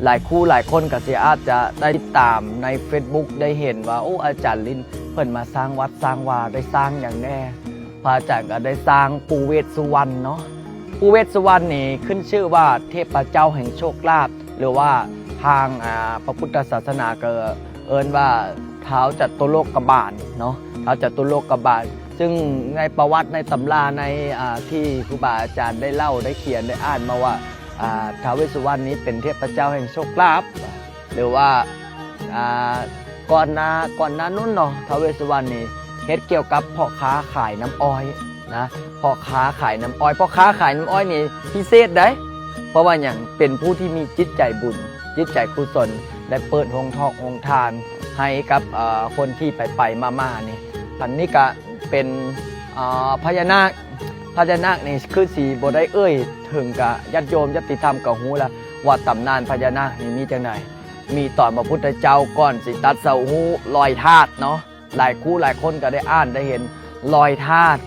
หลายคู่หลายคนก็สิอาจจะได้ติดตามใน Facebook ได้เห็นว่าโอ้อาจารย์ลินเพิ่นมาสร้างวัดสร้างวาได้สร้างอย่างแน่พระอาจารย์ก็ได้สร้างปู่เวสสุวรรณเนาะปู่เวสสุวรรณนี่ขึ้นชื่อว่าเทพเจ้าแห่งโชคลาภหรือว่าทางพระพุทธศาสนาก็เอิ้นว่าท้าวจัตุโลกบาลเนาะท้าวจัตุโลกบาลซึ่งในประวัติในตำราในที่ครูบาอาจารย์ได้เล่าได้เขียนได้อ่านมาว่าท้าวเวสสุวรรณนี้เป็นเทพเจ้าแห่งโชคลาภหรือว่าก่อนหน้านู้นเนาะท้าวเวสสุวรรณนี่เฮ็ดเกี่ยวกับพ่อค้าขายน้ำอ้อยนะพ่อค้าขายน้ำอ้อยพ่อค้าขายน้ำอ้อยนี่พิเศษได้เพราะว่าอย่างเป็นผู้ที่มีจิตใจบุญจิตใจกุศลได้เปิดโรงทานให้กับคนที่ไปมานี่อันนี้ก็เป็นพญานาคนี่คือสีบ่ได้เอ่ยถึงกับญาติโยมญาติธรรมก็ฮู้ละว่าตำนานพญานาคนี่มีจังไดมีตอนพระพุทธเจ้าก่อนสิตัดเสาหูลอยธาตุเนาะหลายคู่หลายคนก็ได้อ่านได้เห็นลอยธาตุ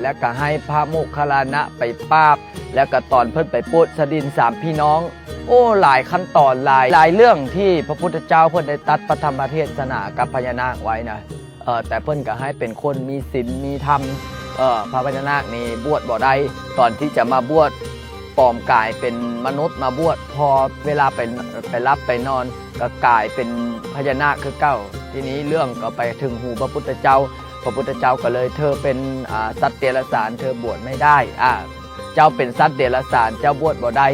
แล้วก็ให้พระโมคคัลลานะไปปราบแล้วก็ตอนเพิ่นไปโปรดสดินสามพี่น้องโอ้หลายขั้นตอนหลายเรื่องที่พระพุทธเจ้าเพิ่นได้ตัดพระธรรมเทศนากับพญานาคไว้นะแต่เพิ่นก็ให้เป็นคนมีศีลมีธรรมพระพญานาคนี่บวชบ่ได้ตอนที่จะมาบวชปลอมกายเป็นมนุษย์มาบวชพอเวลาไปรับไปนอนก็กลายเป็นพญานาคคือเก้าทีนี้เรื่องก็ไปถึงหูพระพุทธเจ้าก็เลยเธอเป็นสัตว์เดรัจฉานเธอบวชไม่ได้เจ้าเป็นสัตว์เดรัจฉานเจ้าบวชบ่ได้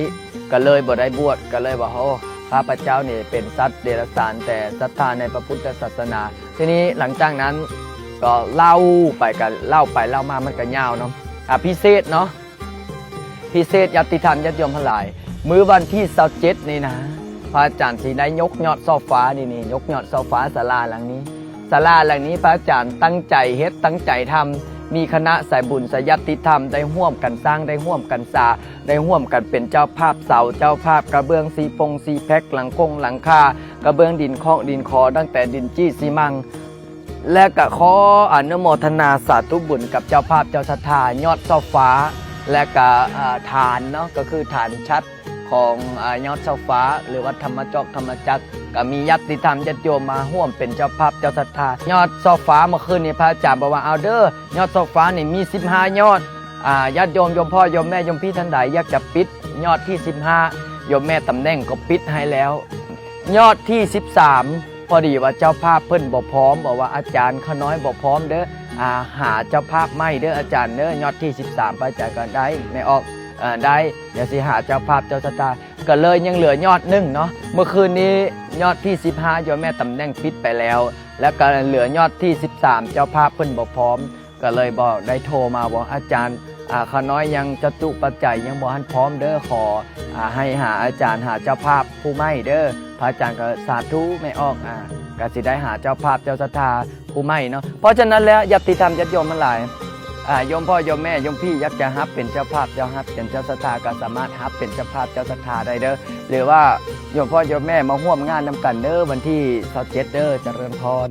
ก็เลยบ่ได้บวชก็เลยว่าโอ้ข้าพเจ้านี่เป็นสัตว์เดรัจฉานแต่ศรัทธาในพระพุทธศาสนาทีนี้หลังจากนั้นก็เล่าไปเล่ามามันก็ยาวเนาะพิเศษเนาะพิเศษญาติธรรมญาติโยมทั้งหลายมื้อวันที่27นี่นะพระอาจารย์สิได้ยกยอดซ่อฟ้านี่ยกยอดซ่อฟ้าศาลาหลังนี้พระอาจารย์ตั้งใจเฮ็ดตั้งใจทำมีคณะสายบุญสายญาติธรรมได้ร่วมกันสร้างได้ร่วมกันสาได้ร่วมกันเป็นเจ้าภาพเสาเจ้าภาพกระเบื้องซีแพ็คหลังคากระเบื้องดินคอตั้งแต่ดินจี้ซีมังและก็ขออนุโมทนาสาธุบุญกับเจ้าภาพเจ้าศรัทธายอดซ่อฟ้าและก็ฐานเนาะก็คือฐานชัดของยอดซ่อฟ้าหรือว่าธรรมจักรก็มีญาติธรรมญาติโยมมาร่วมเป็นเจ้าภาพเจ้าศรัทธายอดซ่อฟ้าเมื่อคืนนี้พระอาจารย์บอกว่าเอาเด้อยอดซ่อฟ้านี่มี15ยอดญาติโยมพ่อโยมแม่โยมพี่ท่านใดอยากจะปิดยอดที่15โยมแม่ตำแหน่งก็ปิดให้แล้วยอดที่13พอดีว่าเจ้าภาพเพิ่นบ่พร้อมบอกว่าอาจารย์ขน้อยบ่พร้อมเด้อหาเจ้าภาพไม่เด้ออาจารย์เด้อยอดที่13พระอาจารย์ก็ได้ไม่ออกได้เดี๋ยวสิหาเจ้าภาพเจ้าศรัทธาก็เลยยังเหลือยอดหนึ่งเนาะเมื่อคืนนี้ยอดที่15โยมแม่ตำแหน่งปิดไปแล้วแล้วก็เหลือยอดที่13เจ้าภาพเพิ่นบ่พร้อมก็เลยบอกได้โทรมาบอกอาจารย์ขน้อยยังจตุปัจจัยยังบ่ทันพร้อมเด้อขอให้หาอาจารย์หาเจ้าภาพผู้ไม่เด้อพระอาจารย์ก็สาธุไม่ออกก็สิได้หาเจ้าภาพเจ้าศรัทธาผู้ไม่เนาะเพราะฉะนั้นแล้วญาติธรรมญาติโยมทั้งหลายโยมพ่อโยมแม่โยมพี่อยากจะฮับเป็นเจ้าภาพเจ้าฮับเป็นเจ้าศรัทธาก็สามารถฮับเป็นเจ้าภาพเจ้าศรัทธาได้เด้อหรือว่าโยมพ่อโยมแม่มาร่วมงานนำกันเด้อวันที่27เด้อเจริญพร